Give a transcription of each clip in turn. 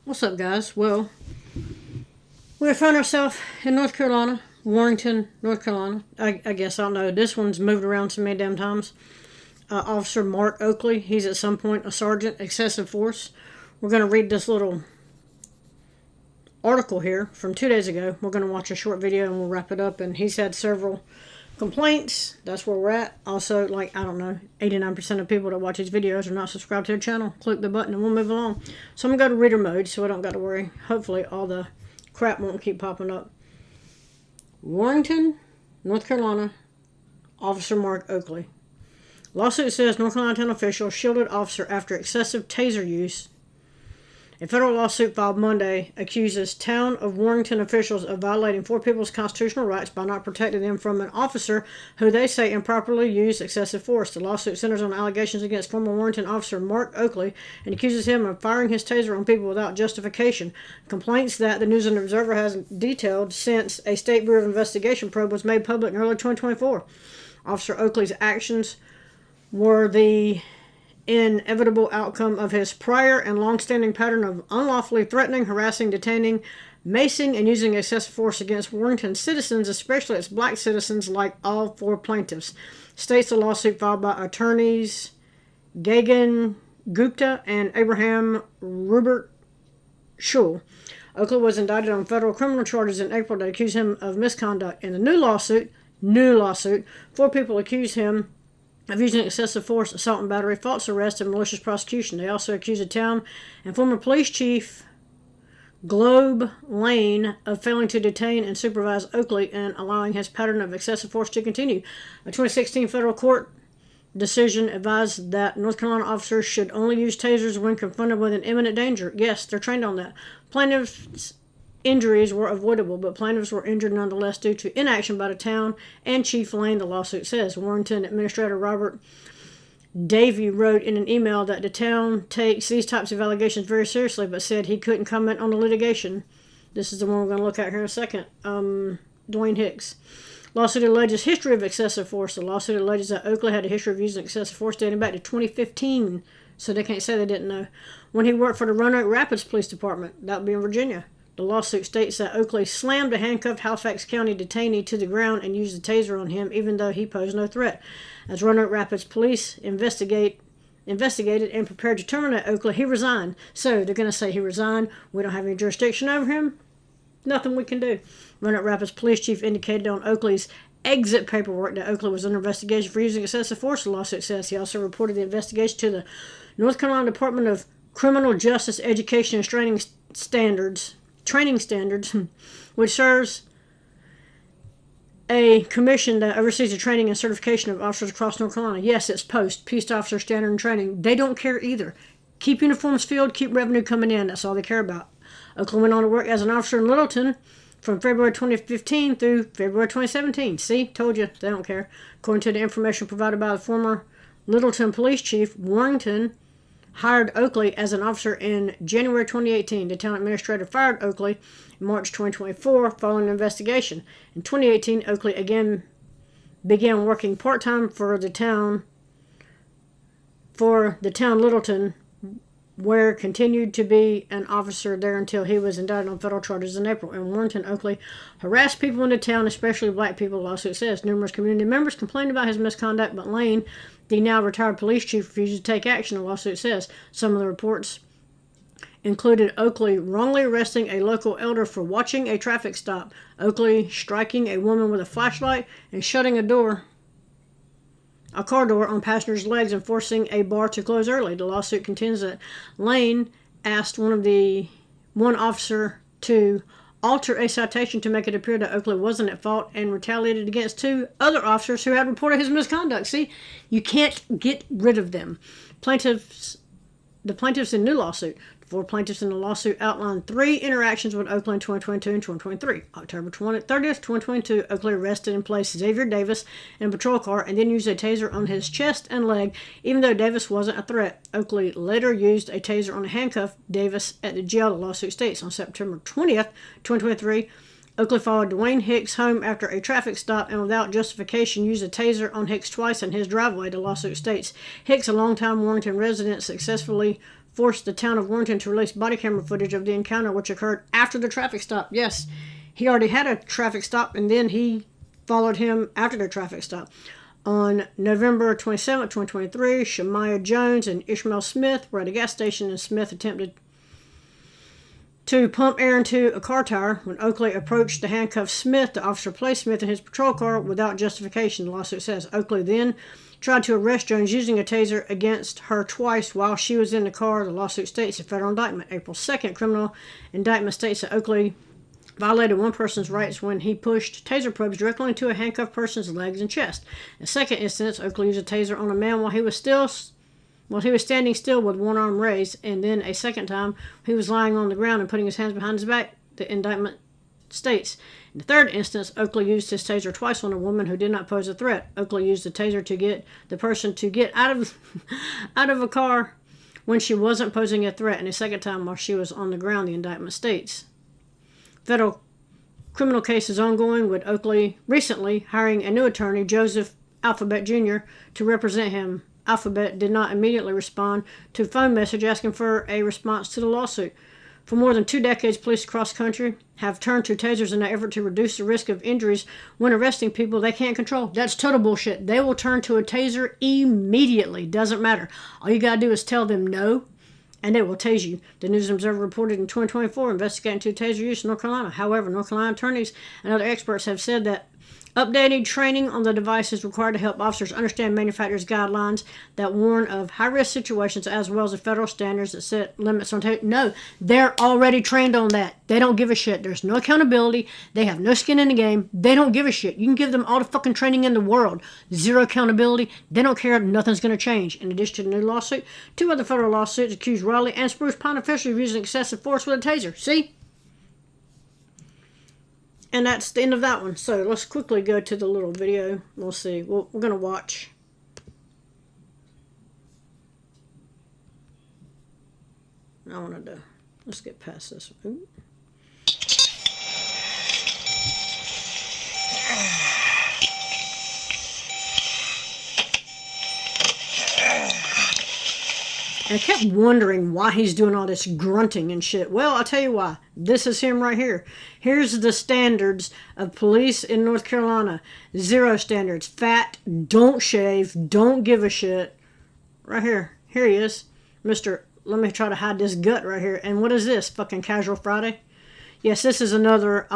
What's up, guys? Well, we found ourselves in North Carolina, Warrenton, North Carolina. I guess I don't know. This one's moved around so many damn times. Officer Mark Oakley, he's at some point a sergeant, excessive force. We're going to read this little article here from 2 days ago. We're going to watch a short video and we'll wrap it up. And he's had several complaints. That's where we're at. Also, like, I don't know, 89% of people that watch these videos are not subscribed to their channel. Click the button and we'll move along. So I'm going to go to reader mode so I don't got to worry. Hopefully all the crap won't keep popping up. Warrenton, North Carolina, Officer Mark Oakley. Lawsuit says North Carolina town official shielded officer after excessive taser use. A federal lawsuit filed Monday accuses town of Warrenton officials of violating 4 people's constitutional rights by not protecting them from an officer who they say improperly used excessive force. The lawsuit centers on allegations against former Warrenton officer Mark Oakley and accuses him of firing his taser on people without justification. Complaints that the News and Observer has detailed since a State Bureau of Investigation probe was made public in early 2024. Officer Oakley's actions were the inevitable outcome of his prior and long-standing pattern of unlawfully threatening, harassing, detaining, macing, and using excessive force against Warrenton citizens, especially its black citizens, like all 4 plaintiffs, states the lawsuit filed by attorneys Gagan Gupta and Abraham Rupert Schul. Oakley was indicted on federal criminal charges in April that accuse him of misconduct. In the new lawsuit, 4 people accuse him of using excessive force, assault and battery, false arrest, and malicious prosecution. They also accuse the town and former police chief Globe Lane of failing to detain and supervise Oakley and allowing his pattern of excessive force to continue. A 2016 federal court decision advised that North Carolina officers should only use tasers when confronted with an imminent danger. Yes, they're trained on that. Plaintiffs' injuries were avoidable, but plaintiffs were injured nonetheless due to inaction by the town and Chief Lane, the lawsuit says. Warrenton Administrator Robert Davey wrote in an email that the town takes these types of allegations very seriously, but said he couldn't comment on the litigation. This is the one we're going to look at here in a second. Dwayne Hicks. Lawsuit alleges history of excessive force. The lawsuit alleges that Oakley had a history of using excessive force dating back to 2015, so they can't say they didn't know, when he worked for the Roanoke Rapids Police Department. That would be in Virginia. The lawsuit states that Oakley slammed a handcuffed Halifax County detainee to the ground and used a taser on him, even though he posed no threat. As Roanoke Rapids police investigated and prepared to terminate Oakley, he resigned. So they're going to say he resigned. We don't have any jurisdiction over him. Nothing we can do. Roanoke Rapids police chief indicated on Oakley's exit paperwork that Oakley was under investigation for using excessive force, the lawsuit says. He also reported the investigation to the North Carolina Department of Criminal Justice Education and Training Standards, which serves a commission that oversees the training and certification of officers across North Carolina. Yes, it's POST, Peace Officer Standard and Training. They don't care either. Keep uniforms filled, keep revenue coming in. That's all they care about. Oakley went on to work as an officer in Littleton from February 2015 through February 2017. See, told you, they don't care. According to the information provided by the former Littleton police chief, Warrenton hired Oakley as an officer in January 2018. The town administrator fired Oakley in March 2024 following an investigation. In 2018, Oakley again began working part-time for the town Littleton, where continued to be an officer there until he was indicted on federal charges in April. In Warrenton, Oakley harassed people in the town, especially black people, the lawsuit says. Numerous community members complained about his misconduct, but Lane, the now retired police chief, refused to take action, the lawsuit says. Some of the reports included Oakley wrongly arresting a local elder for watching a traffic stop, Oakley striking a woman with a flashlight, and shutting a car door on passengers' legs and forcing a bar to close early. The lawsuit contends that Lane asked one officer to alter a citation to make it appear that Oakley wasn't at fault and retaliated against 2 other officers who had reported his misconduct. See, you can't get rid of them. The plaintiffs in the new lawsuit. 4 plaintiffs in the lawsuit outlined 3 interactions with Oakley in 2022 and 2023. October 30th, 2022, Oakley arrested and placed Xavier Davis in a patrol car and then used a taser on his chest and leg, even though Davis wasn't a threat. Oakley later used a taser on a handcuffed Davis at the jail, the lawsuit states. On September 20th, 2023, Oakley followed Dwayne Hicks home after a traffic stop and without justification used a taser on Hicks twice in his driveway, the lawsuit states. Hicks, a longtime Warrenton resident, successfully forced the town of Warrenton to release body camera footage of the encounter, which occurred after the traffic stop. Yes, he already had a traffic stop, and then he followed him after the traffic stop. On November 27, 2023, Shemaiah Jones and Ishmael Smith were at a gas station, and Smith attempted to pump air into a car tire. When Oakley approached the handcuffed Smith, the officer placed Smith in his patrol car without justification, the lawsuit says. Oakley then tried to arrest Jones using a taser against her twice while she was in the car, the lawsuit states. A federal indictment. April 2nd, criminal indictment states that Oakley violated one person's rights when he pushed taser probes directly into a handcuffed person's legs and chest. In the second instance, Oakley used a taser on a man while he was standing still with one arm raised, and then a second time he was lying on the ground and putting his hands behind his back, the indictment states. In the third instance, Oakley used his taser twice on a woman who did not pose a threat. Oakley used the taser to get the person to get out of a car when she wasn't posing a threat, and a second time while she was on the ground, the indictment states. Federal criminal case is ongoing, with Oakley recently hiring a new attorney, Joseph Alphabet Jr., to represent him. Alphabet did not immediately respond to a phone message asking for a response to the lawsuit. For more than 2 decades, police across the country have turned to tasers in an effort to reduce the risk of injuries when arresting people they can't control. That's total bullshit. They will turn to a taser immediately. Doesn't matter. All you gotta do is tell them no, and they will tase you. The News and Observer reported in 2024 investigating into taser use in North Carolina. However, North Carolina attorneys and other experts have said that updated training on the device is required to help officers understand manufacturers' guidelines that warn of high-risk situations, as well as the federal standards that set limits on taser. No, they're already trained on that. They don't give a shit. There's no accountability. They have no skin in the game. They don't give a shit. You can give them all the fucking training in the world. Zero accountability. They don't care. Nothing's going to change. In addition to the new lawsuit, 2 other federal lawsuits accuse Raleigh and Spruce Pine officials of using excessive force with a taser. See? And that's the end of that one. So let's quickly go to the little video. We'll see. We're going to watch. I wanted to... Let's get past this. Ooh. And I kept wondering why he's doing all this grunting and shit. Well, I'll tell you why. This is him right here. Here's the standards of police in North Carolina. 0 standards. Fat, don't shave, don't give a shit. Right here. Here he is. Mr. Let me try to hide this gut right here. And what is this? Fucking Casual Friday? Yes, this is another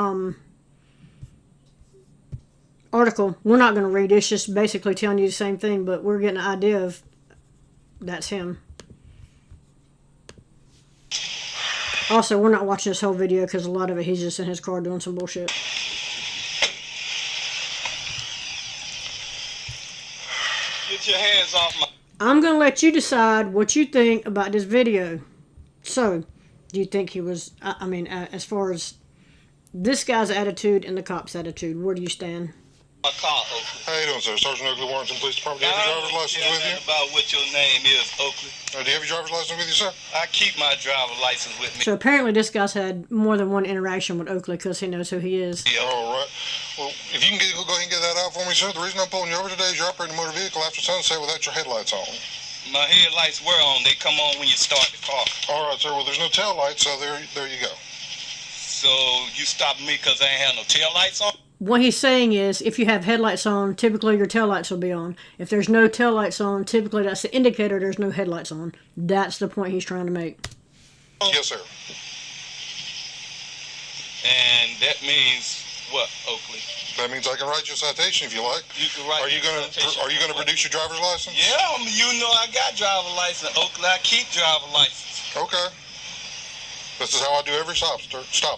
article. We're not going to read it. It's just basically telling you the same thing, but we're getting an idea of that's him. Also, we're not watching this whole video because a lot of it he's just in his car doing some bullshit. Get your hands off my... I'm going to let you decide what you think about this video. So, do you think he was... as far as this guy's attitude and the cop's attitude, where do you stand? My car, Oakley. How you doing, sir? Sergeant Oakley, Warrenton Police Department. Do you have your driver's license with you? About what your name is, Oakley. Do you have your driver's license with you, sir? I keep my driver's license with me. So apparently this guy's had more than one interaction with Oakley because he knows who he is. Yeah. All right. Well, if you can go ahead and get that out for me, sir. The reason I'm pulling you over today is you're operating a motor vehicle after sunset without your headlights on. My headlights were on. They come on when you start the car. All right, sir. Well, there's no tail lights, so there you go. So you stopping me because I ain't have no tail lights on? What he's saying is, if you have headlights on, typically your taillights will be on. If there's no taillights on, typically that's the indicator there's no headlights on. That's the point he's trying to make. Yes, sir. And that means what, Oakley? That means I can write you a citation if you like. You can write. Are you gonna produce your driver's license? Yeah, you know I got driver's license, Oakley. I keep driver's license. Okay. This is how I do every stop,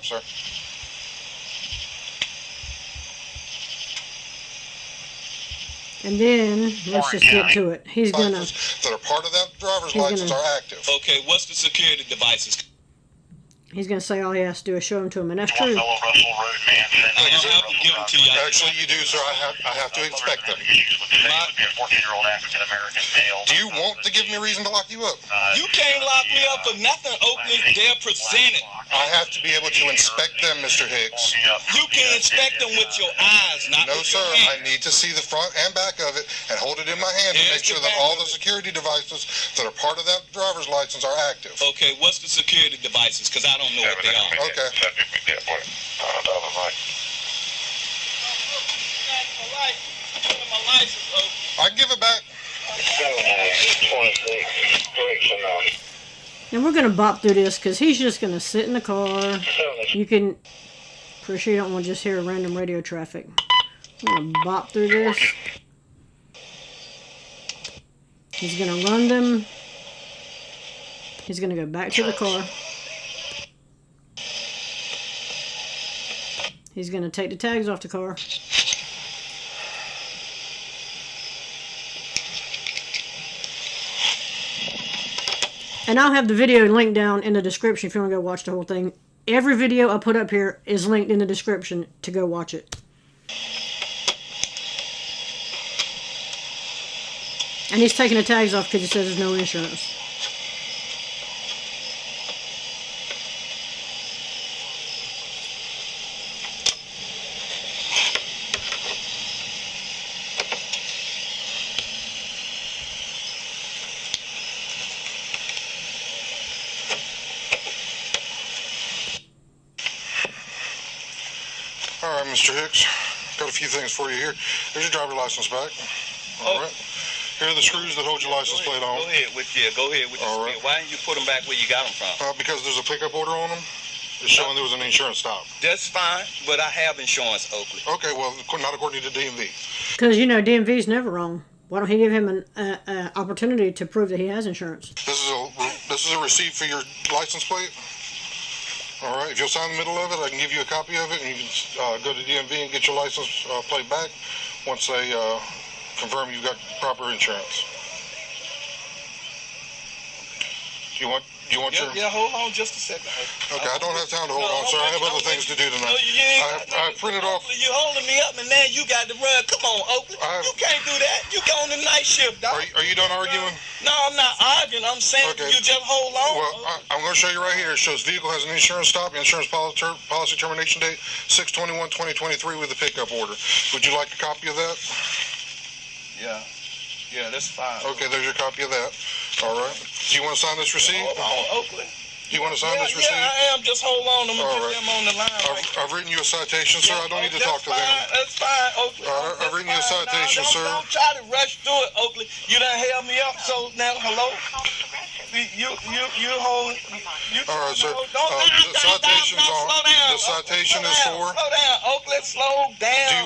sir. And then, let's just get to it. He's gonna... that are part of that driver's license are active. Okay, what's the security devices? He's going to say all he has to do is show him to him, and that's true. I have to give them to you. Actually, you do, sir. I have to inspect them. Do you want to give me a reason to lock you up? You can't lock me up for nothing, Oakley. They're presented. I have to be able to inspect them, Mr. Hicks. You can inspect them with your eyes, not No, with sir. your I hands. need to see the front and back of it and hold it in my hand to Here's make sure the that back all of the it. security devices that are part of that driver's license are active. Okay, what's the security devices? Because I don't know what they are. Okay. I can give it back. And we're going to bop through this because he's just going to sit in the car. You can, for sure you don't want to just hear random radio traffic. We're going to bop through this. He's going to run them. He's going to go back to the car. He's going to take the tags off the car. And I'll have the video linked down in the description if you want to go watch the whole thing. Every video I put up here is linked in the description to go watch it. And he's taking the tags off because he says there's no insurance. All right, Mr. Hicks. Got a few things for you here. There's your driver's license back. All right. Here are the screws that hold your license plate on. Go ahead with the All right. spill. Why didn't you put them back where you got them from? Because there's a pickup order on them. It's showing there was an insurance stop. That's fine, but I have insurance, Oakley. Okay, well, not according to DMV. Because, you know, DMV's never wrong. Why don't he give him an opportunity to prove that he has insurance? This is a receipt for your license plate. All right, if you'll sign the middle of it, I can give you a copy of it, and you can go to DMV and get your license plate back once they confirm you've got proper insurance. Do you want your... Yeah, hold on just a second. Okay, I don't have time to hold on, sir. I have other things to do tonight. I printed off... You holding me up, and now you got to run. Come on, Oakley. You can't do that. You go on the night shift, dog. Are you done arguing? No, I'm not arguing. I'm saying Okay. you just hold on. Well, I'm going to show you right here. It shows vehicle has an insurance stop, insurance policy termination date, 6/21/2023 with a pickup order. Would you like a copy of that? Yeah, that's fine. Okay, there's your copy of that. All right. Do you want to sign this receipt? Hold on, Oakley. Do you want to sign this receipt? Yeah, I am. Just hold on. I'm going to All get right. them on the line. I've written you a citation, sir. I don't need to talk to them. That's fine, Oakley. All right, I've written you a citation, sir. Don't try to rush through it, Oakley. You done held me up, so now, hello? You hold... All right, sir. The citation is for... Slow down, Oakley. Slow down. Do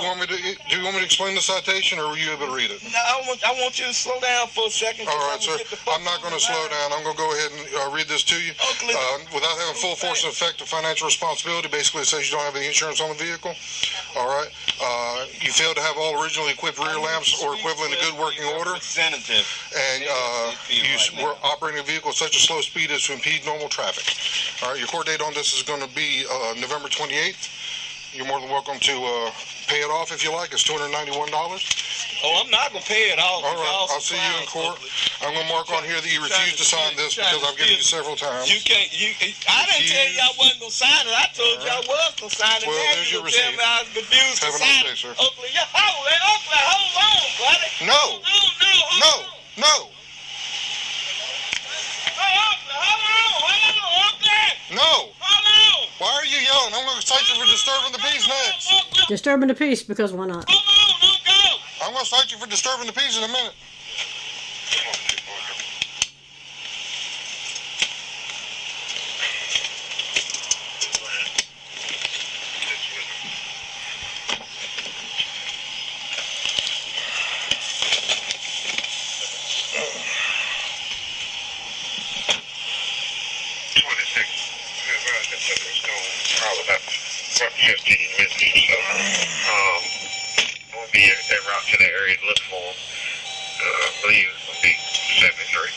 you want me to explain the citation, or were you able to read it? No, I want you to slow down for a second. All right, sir. I'm not going to slow down. I'm going to go ahead and read this to you. Oakley. Without having full force and effect of financial responsibility, basically it says you don't have any insurance on the vehicle. All right. You failed to have all originally equipped rear lamps or equivalent in good working order. Representative. And you were operating a vehicle at such a slow speed as to impede normal traffic. All right. Your court date on this is going to be November 28th. You're more than welcome to pay it off if you like. It's $291. Oh, I'm not going to pay it off. All right. I'll see you in court. I'm going to mark on here that you refused to sign this because I've given you several times. You can't. I didn't tell you I wasn't going to sign it. I told you I was going to sign it. Well, now there's you your gonna tell receipt. me I was refused to Have a sign nice it. day, sir. Oakley, Oakley, hold on, buddy. No. No. No. No. Why are you yelling? I'm going to cite you for disturbing the peace next. Disturbing the peace, because why not? I'm going to cite you for disturbing the peace in a minute. We'll be en route to the area to look for them. I believe it'll be 73.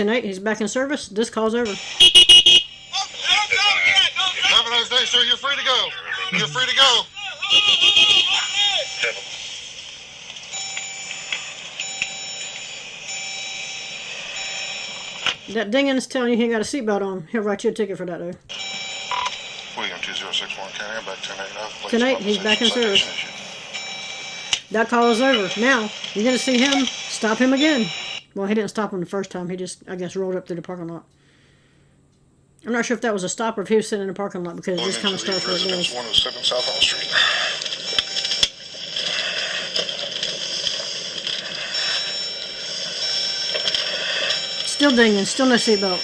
10-8, he's back in service. This call's over. Have a nice day, sir. You're free to go. You're free to go. That dinging's telling you he ain't got a seatbelt on. He'll write you a ticket for that, though. William 2061 County, I'm back 10-8. 10-8, he's back in service. That call is over. Now, you're going to see him stop him again. Well, he didn't stop him the first time. He just, I guess, rolled up through the parking lot. I'm not sure if that was a stop or if he was sitting in the parking lot because this kind of starts where it does. 107 South Hall Street. Still dinging, still no seatbelt.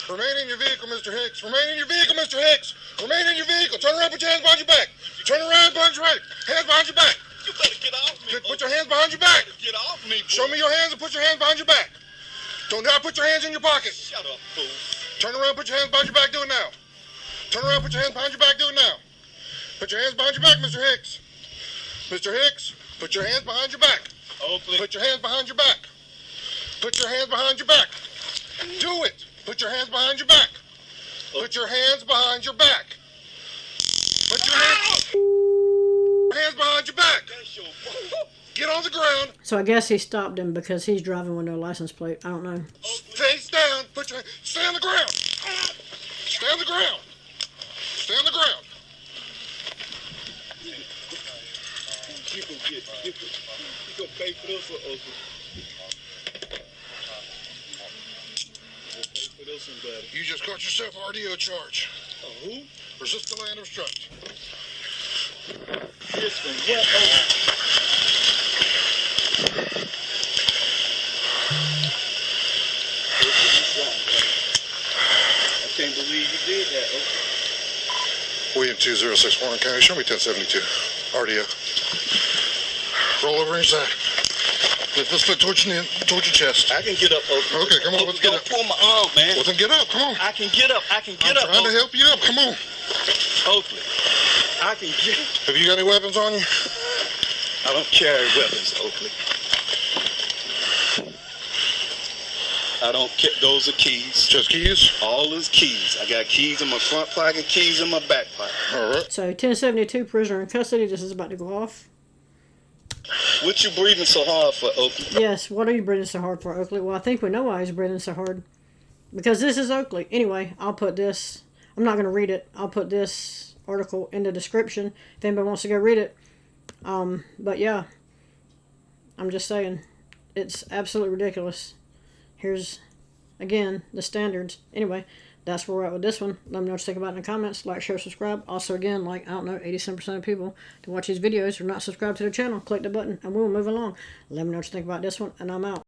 Remain in your vehicle, Mr. Hicks. Remain in your vehicle, Mr. Hicks. Remain in your vehicle. Turn around, put your hands behind your back. Turn around, behind your back. Hands behind your back. You better get off me. Put your hands behind your back. Get off me. Show me your hands and put your hands behind your back. Don't now put your hands in your pocket. Shut up, fool. Turn around, put your hands behind your back. Do it now. Turn around, put your hands behind your back. Do it now. Put your hands behind your back, Mr. Hicks. Mr. Hicks, put your hands behind your back. Oakley. Put your hands behind your back. Put your hands behind your back. Do it. Put your hands behind your back. Put your hands behind your back. Put your hands behind your back. Get on the ground. So I guess he stopped him because he's driving with no license plate. I don't know. Face down. Stay on the ground. Stay on the ground. Stay on the ground. You gonna pay for this or Oakley? Pay for this one, buddy. You just got yourself an RDO charge. Who? Resist delay and obstruct. This one. What? Oakley? I can't believe you did that, Oakley. William 2061 County, show me 1072. RDO. Roll over in your side. Lift this foot towards your chest. I can get up, Oakley. Okay, come on, let's get up. Don't pull my arm, man. Well, then get up, come on. I can get up. I can get up. I'm trying to help you up, come on. Oakley. I can get up. Have you got any weapons on you? I don't carry weapons, Oakley. I don't care. Those are keys. Just keys? All is keys. I got keys in my front pocket, keys in my back pocket. All right. So 1072, prisoner in custody. This is about to go off. What you breathing so hard for, Oakley? Yes, what are you breathing so hard for, Oakley? Well, I think we know why he's breathing so hard. Because this is Oakley. Anyway, I'll put this... I'm not going to read it. I'll put this article in the description if anybody wants to go read it. But yeah, I'm just saying, it's absolutely ridiculous. Here's, again, the standards. Anyway, that's where we're at with this one. Let me know what you think about it in the comments. Like, share, subscribe. Also, again, like, I don't know, 87% of people to watch these videos are not subscribed to the channel. Click the button, and we'll move along. Let me know what you think about this one, and I'm out.